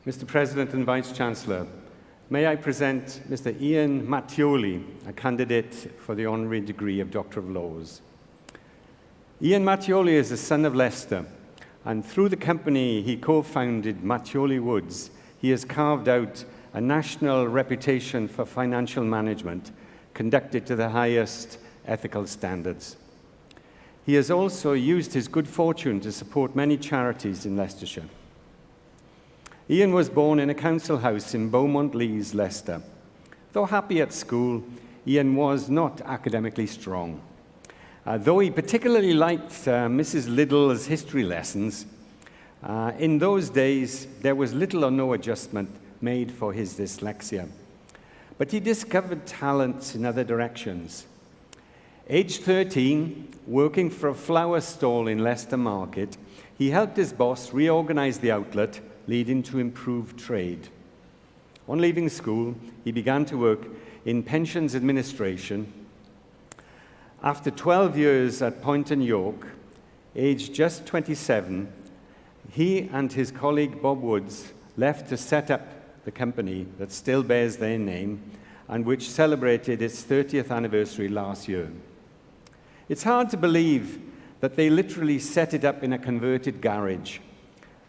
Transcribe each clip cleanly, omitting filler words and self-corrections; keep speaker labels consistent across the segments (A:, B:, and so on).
A: Mr. President and Vice-Chancellor, may I present Mr. Ian Mattioli, a candidate for the honorary degree of Doctor of Laws. Ian Mattioli is the son of Leicester, and through the company he co-founded, Mattioli Woods, he has carved out a national reputation for financial management conducted to the highest ethical standards. He has also used his good fortune to support many charities in Leicestershire. Ian was born in a council house in Beaumont Leys, Leicester. Though happy at school, Ian was not academically strong. Though he particularly liked Mrs. Liddell's history lessons, in those days there was little or no adjustment made for his dyslexia. But he discovered talents in other directions. Aged 13, working for a flower stall in Leicester Market, he helped his boss reorganize the outlet, leading to improved trade. On leaving school, he began to work in pensions administration. After 12 years at Poynton York, aged just 27, he and his colleague Bob Woods left to set up the company that still bears their name and which celebrated its 30th anniversary last year. It's hard to believe that they literally set it up in a converted garage,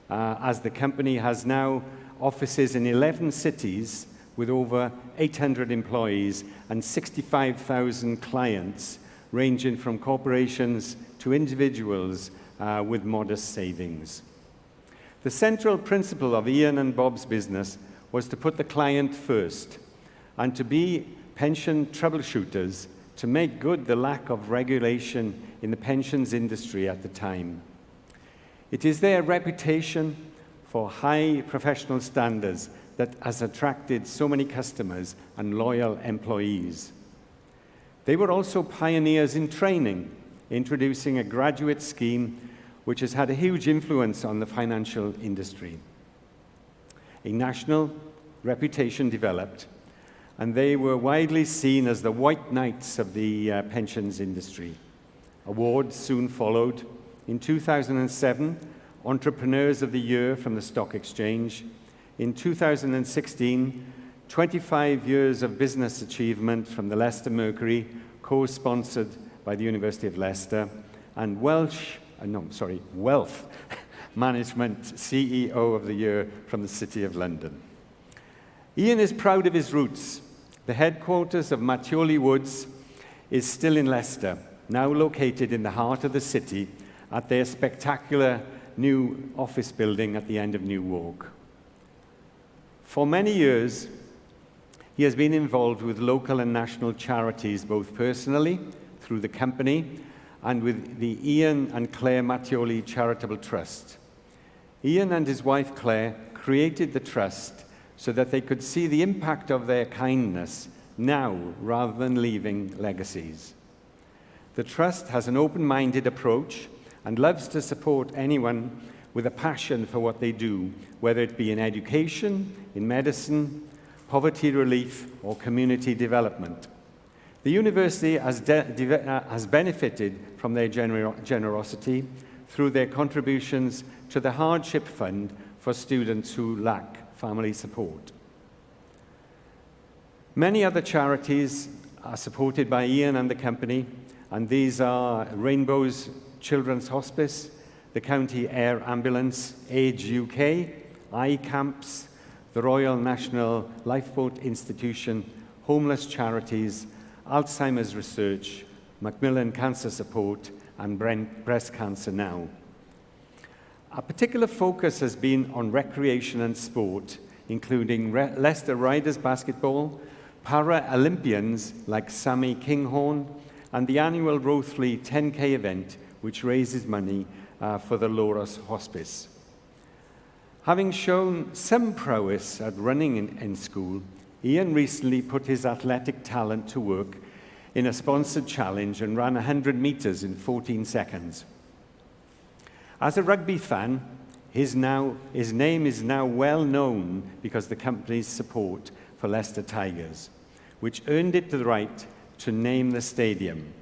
A: as the company has now offices in 11 cities with over 800 employees and 65,000 clients, ranging from corporations to individuals with modest savings. The central principle of Ian and Bob's business was to put the client first and to be pension troubleshooters to make good the lack of regulation in the pensions industry at the time. It is their reputation for high professional standards that has attracted so many customers and loyal employees. They were also pioneers in training, introducing a graduate scheme which has had a huge influence on the financial industry. A national reputation developed, and they were widely seen as the white knights of the pensions industry. Awards soon followed. In 2007, Entrepreneurs of the Year from the Stock Exchange. In 2016, 25 years of business achievement from the Leicester Mercury, co-sponsored by the University of Leicester, and Wealth Management CEO of the Year from the City of London. Ian is proud of his roots. The headquarters of Mattioli Woods is still in Leicester, now located in the heart of the city at their spectacular new office building at the end of New Walk. For many years, he has been involved with local and national charities, both personally, through the company, and with the Ian and Claire Mattioli Charitable Trust. Ian and his wife Claire created the trust so that they could see the impact of their kindness now rather than leaving legacies. The trust has an open-minded approach and loves to support anyone with a passion for what they do, whether it be in education, in medicine, poverty relief, or community development. The university has benefited from their generosity through their contributions to the Hardship Fund for students who lack family support. Many other charities are supported by Ian and the company, and these are Rainbow's Children's Hospice, the County Air Ambulance, Age UK, iCamps, the Royal National Lifeboat Institution, Homeless Charities, Alzheimer's Research, Macmillan Cancer Support, and Breast Cancer Now. A particular focus has been on recreation and sport, including Leicester Riders Basketball, Para-Olympians like Sammy Kinghorn, and the annual Rothley 10K event, which raises money for the Loras Hospice. Having shown some prowess at running in school, Ian recently put his athletic talent to work in a sponsored challenge and ran 100 meters in 14 seconds. As a rugby fan, his name is now well known because of the company's support for Leicester Tigers, which earned it the right to name the stadium.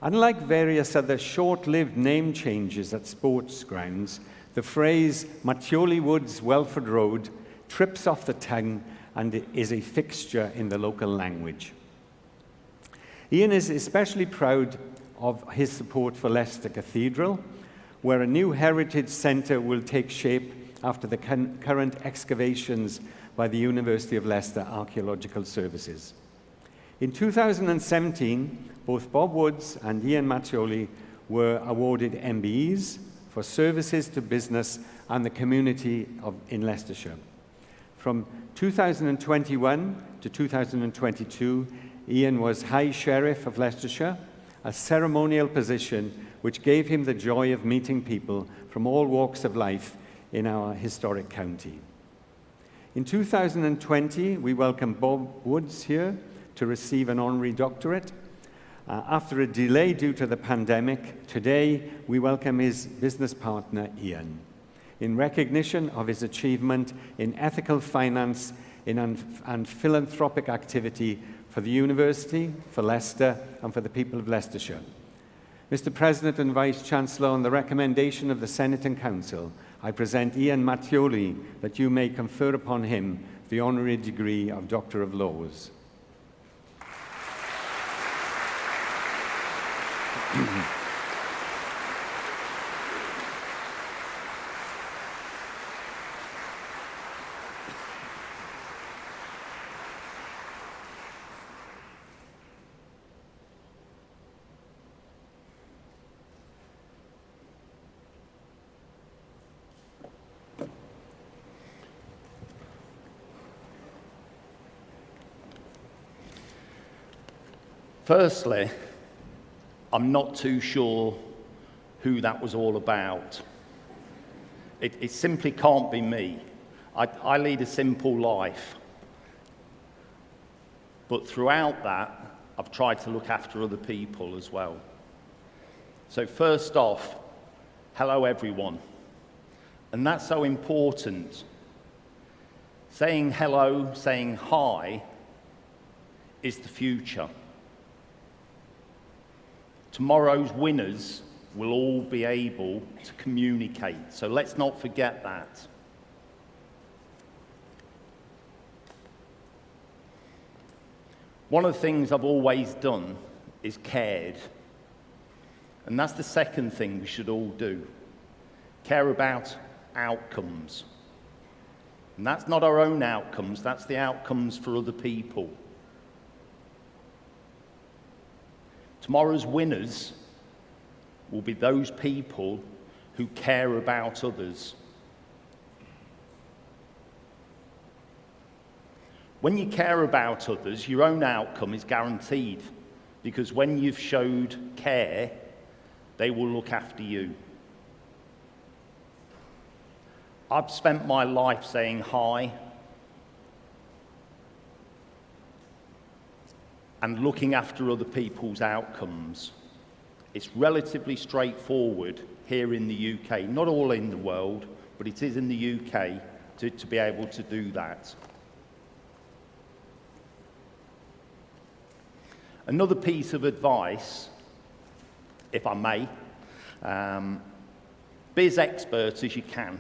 A: Unlike various other short-lived name changes at sports grounds, the phrase Mattioli Woods, Welford Road trips off the tongue and is a fixture in the local language. Ian is especially proud of his support for Leicester Cathedral, where a new heritage centre will take shape after the current excavations by the University of Leicester Archaeological Services. In 2017, both Bob Woods and Ian Mattioli were awarded MBEs for services to business and the community in Leicestershire. From 2021 to 2022, Ian was High Sheriff of Leicestershire, a ceremonial position which gave him the joy of meeting people from all walks of life in our historic county. In 2020, we welcomed Bob Woods here to receive an honorary doctorate. After a delay due to the pandemic, today we welcome his business partner, Ian, in recognition of his achievement in ethical finance and philanthropic activity for the University, for Leicester, and for the people of Leicestershire. Mr. President and Vice-Chancellor, on the recommendation of the Senate and Council, I present Ian Mattioli that you may confer upon him the honorary degree of Doctor of Laws.
B: Firstly, I'm not too sure who that was all about. It simply can't be me. I lead a simple life. But throughout that, I've tried to look after other people as well. So first off, hello everyone. And that's so important. Saying hello, saying hi, is the future. Tomorrow's winners will all be able to communicate, so let's not forget that. One of the things I've always done is cared. And that's the second thing we should all do. Care about outcomes. And that's not our own outcomes, that's the outcomes for other people. Tomorrow's winners will be those people who care about others. When you care about others, your own outcome is guaranteed, because when you've showed care, they will look after you. I've spent my life saying hi and looking after other people's outcomes. It's relatively straightforward here in the UK, not all in the world, but it is in the UK to be able to do that. Another piece of advice, if I may, be as expert as you can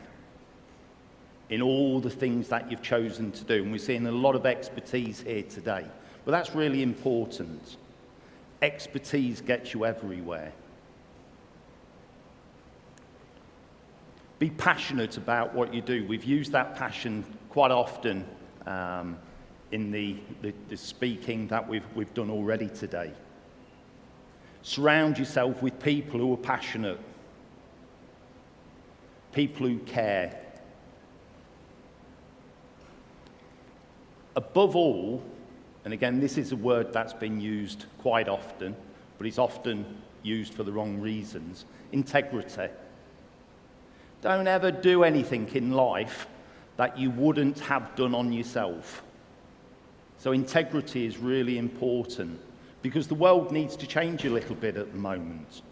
B: in all the things that you've chosen to do. And we're seeing a lot of expertise here today. But that's really important. Expertise gets you everywhere. Be passionate about what you do. We've used that passion quite often in the speaking that we've done already today. Surround yourself with people who are passionate, people who care. Above all, and again, this is a word that's been used quite often, but it's often used for the wrong reasons. Integrity. Don't ever do anything in life that you wouldn't have done on yourself. So integrity is really important, because the world needs to change a little bit at the moment.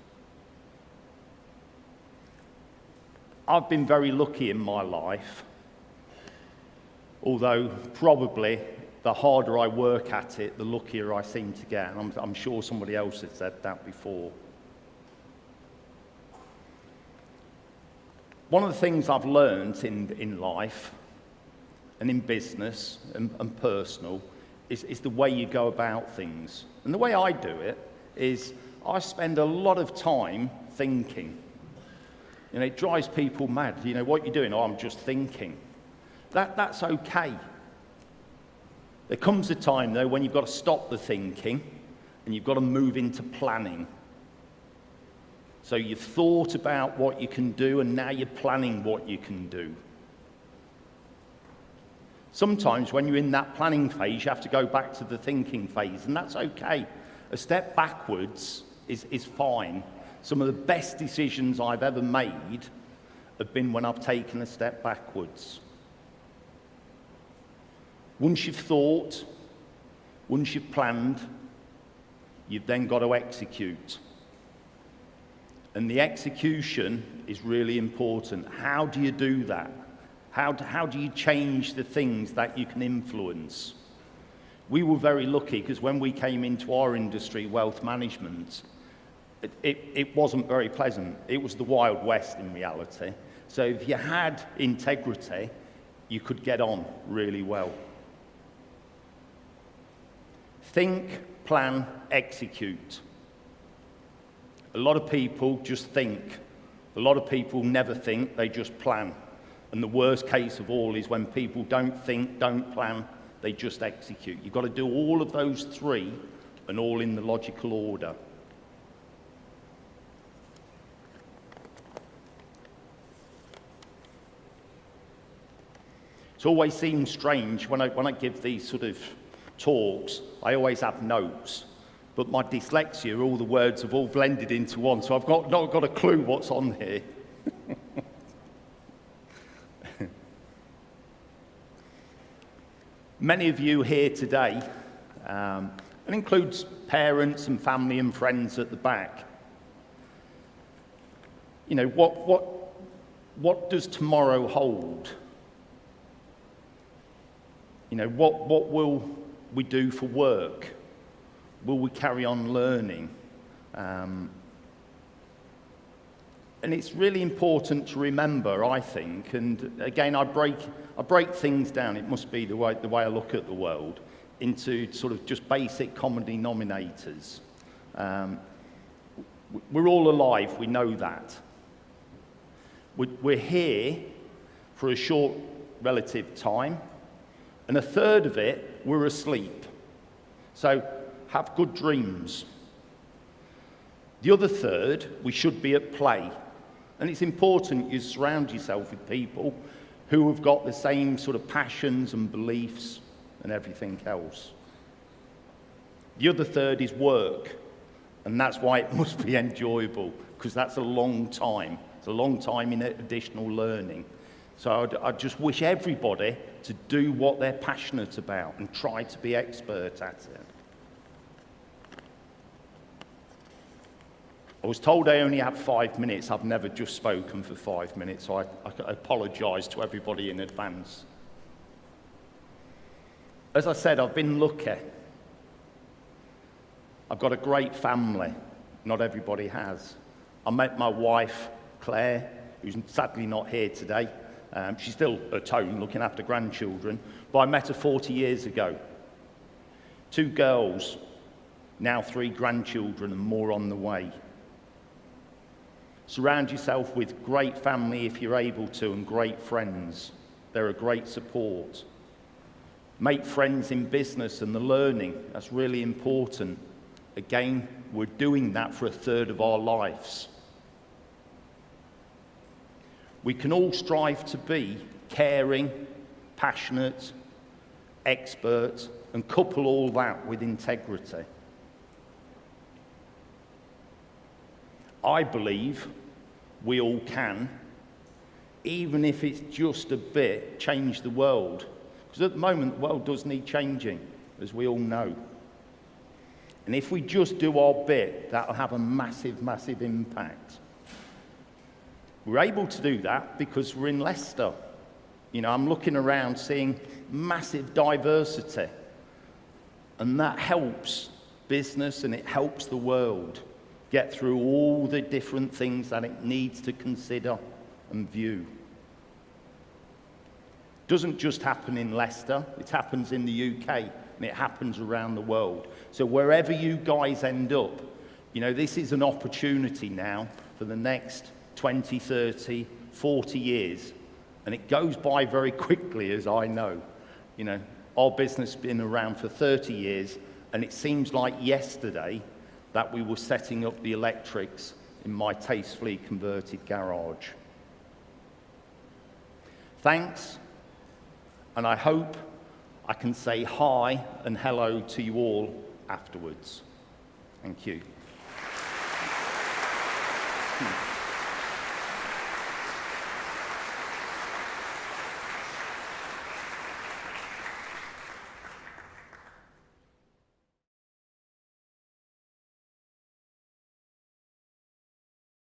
B: I've been very lucky in my life, although probably the harder I work at it, the luckier I seem to get. And I'm sure somebody else has said that before. One of the things I've learned in life, and in business and personal is the way you go about things. And the way I do it is I spend a lot of time thinking. You know, it drives people mad. You know, what you're doing? Oh, I'm just thinking. That's okay. There comes a time, though, when you've got to stop the thinking and you've got to move into planning. So you've thought about what you can do and now you're planning what you can do. Sometimes when you're in that planning phase, you have to go back to the thinking phase, and that's okay. A step backwards is fine. Some of the best decisions I've ever made have been when I've taken a step backwards. Once you've thought, once you've planned, you've then got to execute. And the execution is really important. How do you do that? How do you change the things that you can influence? We were very lucky because when we came into our industry, wealth management, it wasn't very pleasant. It was the Wild West in reality. So if you had integrity, you could get on really well. Think, plan, execute. A lot of people just think. A lot of people never think, they just plan. And the worst case of all is when people don't think, don't plan, they just execute. You've got to do all of those three and all in the logical order. It always seems strange when I give these sort of talks, I always have notes. But my dyslexia, all the words have all blended into one, so I've not got a clue what's on here. Many of you here today, and includes parents and family and friends at the back, you know, what does tomorrow hold? You know, what will we do for work? Will we carry on learning? And it's really important to remember, I think, and again, I break things down, it must be the way I look at the world, into sort of just basic common denominators. We're all alive, we know that. We're here for a short relative time, and a third of it, we're asleep. So have good dreams. The other third, we should be at play. And it's important you surround yourself with people who have got the same sort of passions and beliefs and everything else. The other third is work, and that's why it must be enjoyable, because that's a long time. It's a long time in additional learning. So I just wish everybody to do what they're passionate about and try to be expert at it. I was told I only have 5 minutes. I've never just spoken for 5 minutes, so I apologise to everybody in advance. As I said, I've been lucky. I've got a great family. Not everybody has. I met my wife, Claire, who's sadly not here today. She's still at home looking after grandchildren, but I met her 40 years ago. 2 girls, now 3 grandchildren and more on the way. Surround yourself with great family if you're able to, and great friends. They're a great support. Make friends in business and the learning. That's really important. Again, we're doing that for a third of our lives. We can all strive to be caring, passionate, expert, and couple all that with integrity. I believe we all can, even if it's just a bit, change the world. Because at the moment, the world does need changing, as we all know. And if we just do our bit, that'll have a massive, massive impact. We're able to do that because we're in Leicester. You know, I'm looking around seeing massive diversity. And that helps business and it helps the world get through all the different things that it needs to consider and view. doesn't just happen in Leicester, it happens in the UK, and it happens around the world. So wherever you guys end up, you know, this is an opportunity now for the next 20, 30, 40 years. And it goes by very quickly, as I know. You know, our business has been around for 30 years, and it seems like yesterday that we were setting up the electrics in my tastefully converted garage. Thanks, and I hope I can say hi and hello to you all afterwards. Thank you.